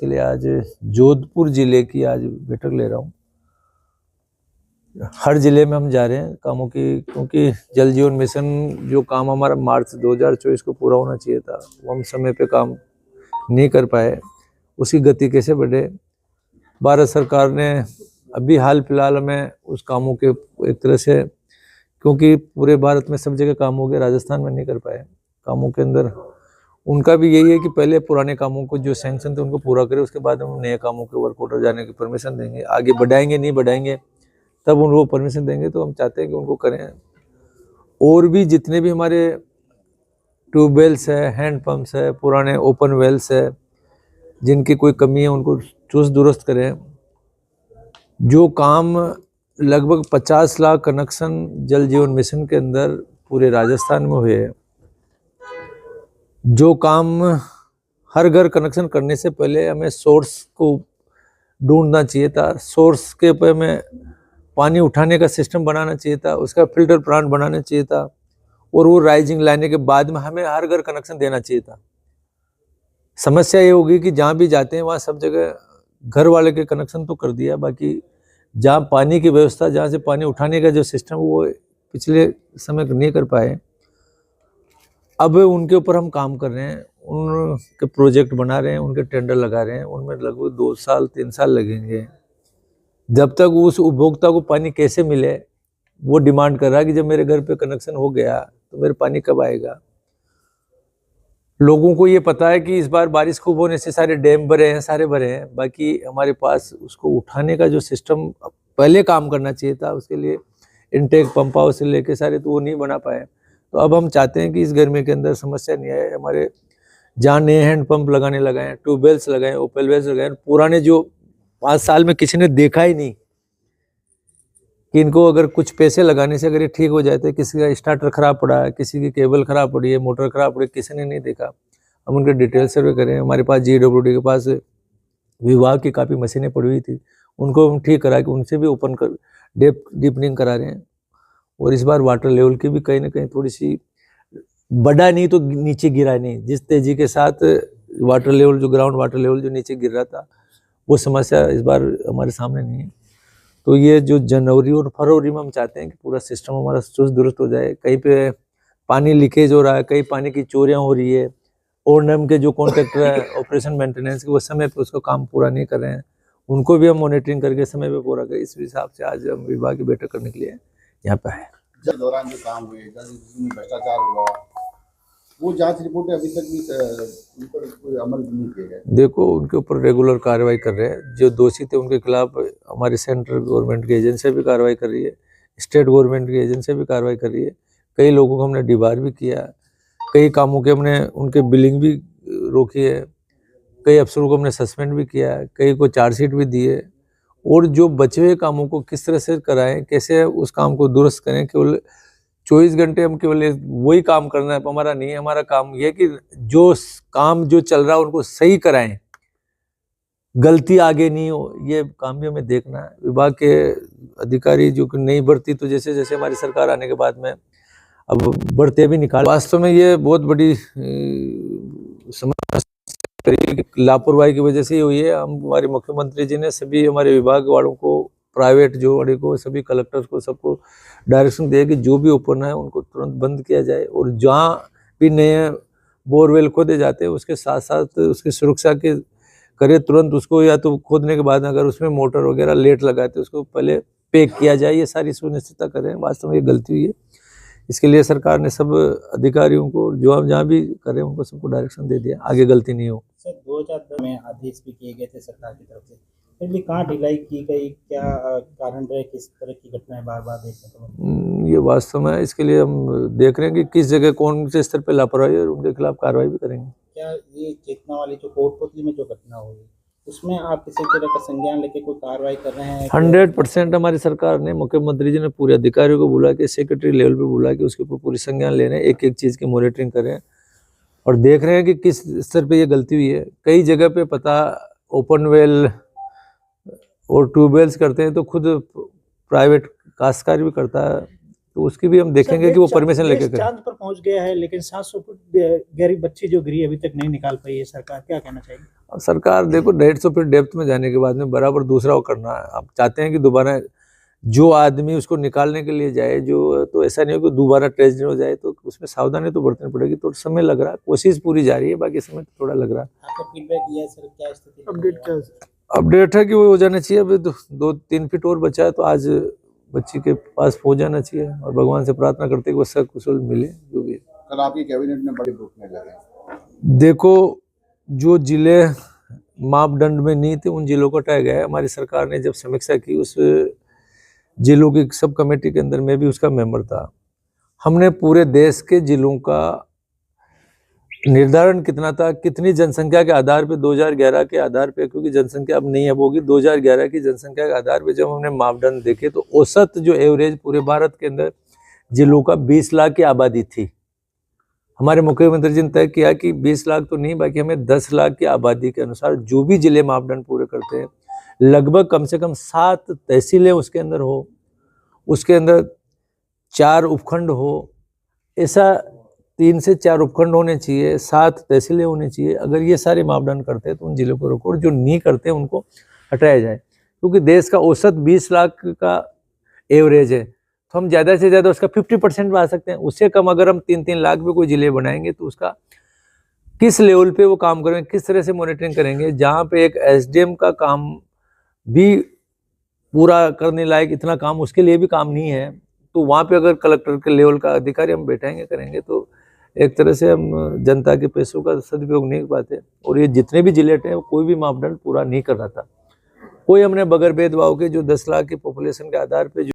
के लिए आज जोधपुर जिले की आज बैठक ले रहा हूँ। हर जिले में हम जा रहे हैं कामों की, क्योंकि जल जीवन मिशन जो काम हमारा मार्च 2024 को पूरा होना चाहिए था, वो हम समय पे काम नहीं कर पाए। उसकी गति कैसे बढ़े, भारत सरकार ने अभी हाल फिलहाल में उस कामों के एक तरह से, क्योंकि पूरे भारत में सब जगह काम हो गया, राजस्थान में नहीं कर पाए कामों के अंदर। उनका भी यही है कि पहले पुराने कामों को जो सैंक्शन थे उनको पूरा करें, उसके बाद हम नए कामों के वर्क ऑर्डर जाने की परमिशन देंगे। आगे बढ़ाएंगे नहीं बढ़ाएंगे तब उनको परमिशन देंगे। तो हम चाहते हैं कि उनको करें। और भी जितने भी हमारे ट्यूबवेल्स है, हैंड पंप्स है, पुराने ओपन वेल्स है, जिनकी कोई कमी है उनको चुस्त दुरुस्त करें। जो काम लगभग 50 लाख कनेक्शन जल जीवन मिशन के अंदर पूरे राजस्थान में हुए हैं, जो काम हर घर कनेक्शन करने से पहले हमें सोर्स को ढूंढना चाहिए था, सोर्स के ऊपर हमें पानी उठाने का सिस्टम बनाना चाहिए था, उसका फिल्टर प्लांट बनाना चाहिए था, और वो राइजिंग लाने के बाद में हमें हर घर कनेक्शन देना चाहिए था। समस्या ये होगी कि जहाँ भी जाते हैं वहाँ सब जगह घर वाले के कनेक्शन तो कर दिया, बाकी जहाँ पानी की व्यवस्था, जहाँ से पानी उठाने का जो सिस्टम वो पिछले समय नहीं कर पाए। अब उनके ऊपर हम काम कर रहे हैं, उनके प्रोजेक्ट बना रहे हैं, उनके टेंडर लगा रहे हैं। उनमें लगभग 2 साल 3 साल लगेंगे। जब तक उस उपभोक्ता को पानी कैसे मिले, वो डिमांड कर रहा है कि जब मेरे घर पे कनेक्शन हो गया तो मेरे पानी कब आएगा। लोगों को ये पता है कि इस बार बारिश खूब होने से सारे डैम भरे हैं, सारे भरे हैं, बाकी हमारे पास उसको उठाने का जो सिस्टम पहले काम करना चाहिए था, उसके लिए इनटेक पंप हाउस से लेके सारे, तो वो नहीं बना पाए। तो अब हम चाहते हैं कि इस गर्मी के अंदर समस्या नहीं आए। हमारे जहाँ नए हैंड पंप लगाने लगाए, ट्यूबवेल्स लगाए, ओपन वेल्स लगाए, पुराने जो 5 साल में किसी ने देखा ही नहीं कि इनको अगर कुछ पैसे लगाने से अगर ये ठीक हो जाए, तो किसी का स्टार्टर खराब पड़ा है, किसी की केबल खराब पड़ी है, मोटर खराब पड़ी है, किसी ने नहीं देखा। हम उनके डिटेल सर्वे करें। हमारे पास GWD के पास विभाग की काफ़ी मशीनें पड़ी हुई थी, उनको हम ठीक करा के उनसे भी ओपन कर डीपनिंग करा रहे हैं। और इस बार वाटर लेवल की भी कहीं ना कहीं थोड़ी सी बढ़ा नहीं तो नीचे गिरा नहीं। जिस तेजी के साथ वाटर लेवल, जो ग्राउंड वाटर लेवल जो नीचे गिर रहा था, वो समस्या इस बार हमारे सामने नहीं है। तो ये जो जनवरी और फरवरी में हम चाहते हैं कि पूरा सिस्टम हमारा चुस्त दुरुस्त हो जाए। कहीं पे पानी लीकेज हो रहा है, कहीं पानी की चोरियां हो रही है, O&M के जो कॉन्ट्रैक्टर है ऑपरेशन मेंटेनेंस के, वो समय पे उसको काम पूरा नहीं कर रहे हैं, उनको भी हम मॉनिटरिंग करके समय पे पूरा करें। इस हिसाब से आज हम विभाग की बैठक करने के लिए यहाँ पे आए। जब दौरान जो काम हुए, जिसमें भ्रष्टाचार हुआ, वो जांच रिपोर्टें अभी तक भी उन पर कोई अमल नहीं किया गया। देखो, उनके ऊपर रेगुलर कार्रवाई कर रहे हैं। जो दोषी थे उनके खिलाफ हमारी सेंट्रल गवर्नमेंट की एजेंसी भी कार्रवाई कर रही है, स्टेट गवर्नमेंट की एजेंसी भी कार्रवाई कर रही है। कई लोगों को हमने डिबार भी किया, कई कामों के हमने उनके बिलिंग भी रोकी है, कई अफसरों को हमने सस्पेंड भी किया है, कई को चार्जशीट भी दी है। और जो बचे हुए कामों को किस तरह से कराएं, कैसे उस काम को दुरुस्त करें। केवल 24 घंटे हम केवल वही काम करना है हमारा नहीं है। हमारा काम ये कि जो काम जो चल रहा है उनको सही कराएं, गलती आगे नहीं हो, ये काम भी हमें देखना है। विभाग के अधिकारी जो नई भर्ती, तो जैसे जैसे हमारी सरकार आने के बाद में अब बढ़ते भी निकाल। वास्तव में ये बहुत बड़ी समस्या, लापरवाही की वजह से ही हुई है। हमारे मुख्यमंत्री जी ने सभी हमारे विभाग वालों को, प्राइवेट जो वाले को, सभी कलेक्टर्स को, सबको डायरेक्शन दिया कि जो भी ओपन है उनको तुरंत बंद किया जाए। और जहाँ भी नए बोरवेल खोदे जाते हैं उसके साथ साथ उसकी सुरक्षा के करे तुरंत उसको, या तो खोदने के बाद अगर उसमें मोटर वगैरह लेट लगाते उसको पहले पैक किया जाए। ये सारी सुनिश्चितता करें। वास्तव में ये गलती हुई है, इसके लिए सरकार ने सब अधिकारियों को जो हम जहाँ भी करें उनको सबको डायरेक्शन दे दिया, आगे गलती नहीं हो। सर 2010 में आदेश भी किए गए थे सरकार की तरफ से, फिर भी कहाँ ढिलाई की गई, क्या कारण रहे, किस तरह की घटनाएं बार बार देखने को मिली? ये वास्तव में इसके लिए हम देख रहे हैं कि किस जगह कौन से स्तर पर लापरवाही है और उनके खिलाफ कार्रवाई भी करेंगे। क्या ये चेतना वाली जो कोटपुतली में जो घटना हुई, उसमें आप किसी तरह का संज्ञान लेके कोई कार्रवाई कर रहे हैं? 100% हमारी सरकार ने, मुख्यमंत्री जी ने पूरे अधिकारियों को बोला कि सेक्रेटरी लेवल पे बोला कि उसके ऊपर पूरी संज्ञान ले रहे हैं, एक एक चीज़ की मॉनिटरिंग करें और देख रहे हैं कि किस स्तर पे ये गलती हुई है। कई जगह पे पता ओपन वेल और ट्यूबवेल्स करते हैं तो खुद प्राइवेट काश्तकार भी करता है, तो उसकी भी हम देखेंगे कि वो परमिशन लेके देश करें। चांद पर पहुंच गया है, लेकिन 700 फुट गहरी बच्ची जो गिरी अभी तक नहीं निकाल पाई है सरकार, क्या कहना चाहिए? अब सरकार देखो 150 फीट डेप्थ में जाने के बाद में बराबर दूसरा वो करना है। आप चाहते हैं कि दोबारा जो आदमी उसको निकालने के लिए जाए, जो तो ऐसा नहीं हो कि दोबारा ट्रेजेडी हो जाए, तो उसमें सावधानी तो बरतनी पड़ेगी। तो समय लग रहा है, कोशिश पूरी जारी है, बाकी समय तो थोड़ा लग रहा है। आपका फीडबैक दिया सर, क्या स्थिति अपडेट है कि वो हो जाना चाहिए। अभी 2-3 फीट और बचा है, तो आज बच्ची के पास पहुंच जाना चाहिए और भगवान से प्रार्थना करते हैं कि वो सकुशल मिले जो भी है। कल आपकी कैबिनेट ने बड़े रुकने लगे। देखो, जो जिले मापदंड में नहीं थे उन जिलों को हटाया गया है। हमारी सरकार ने जब समीक्षा की, उस जिलों की सब कमेटी के अंदर मैं भी उसका मेंबर था। हमने पूरे देश के जिलों का निर्धारण कितना था, कितनी जनसंख्या के आधार पे 2011 के आधार पे, क्योंकि जनसंख्या अब नहीं अब होगी, 2011 की जनसंख्या के आधार पे जब हमने मापदंड देखे तो औसत जो एवरेज पूरे भारत के अंदर जिलों का 20 लाख की आबादी थी। हमारे मुख्यमंत्री जी ने तय किया कि 20 लाख तो नहीं, बाकी हमें 10 लाख की आबादी के अनुसार जो भी जिले मापदंड पूरे करते हैं, लगभग कम से कम 7 तहसीलें उसके अंदर हो, उसके अंदर 4 उपखंड हो, ऐसा 3 से 4 उपखंड होने चाहिए, 7 तहसीलें होनी चाहिए। अगर ये सारे मापदंड करते हैं तो उन जिलों को रोको, और जो नहीं करते उनको हटाया जाए, क्योंकि देश का औसत 20 लाख का एवरेज है, तो हम ज़्यादा से ज़्यादा उसका 50% बढ़ा सकते हैं। उससे कम अगर हम 3-3 लाख पे कोई जिले बनाएंगे तो उसका किस लेवल पे वो काम करेंगे, किस तरह से मॉनिटरिंग करेंगे, जहाँ पे एक एसडीएम का काम भी पूरा करने लायक इतना काम उसके लिए भी काम नहीं है, तो वहाँ पे अगर कलेक्टर के लेवल का अधिकारी हम बैठाएंगे करेंगे तो एक तरह से हम जनता के पैसों का सदुपयोग नहीं कर पाते। और ये जितने भी जिले हैं वो कोई भी मापदंड पूरा नहीं कर रहा था। कोई हमने बगैर भेदभाव के जो 10 लाख की पॉपुलेशन के आधार पे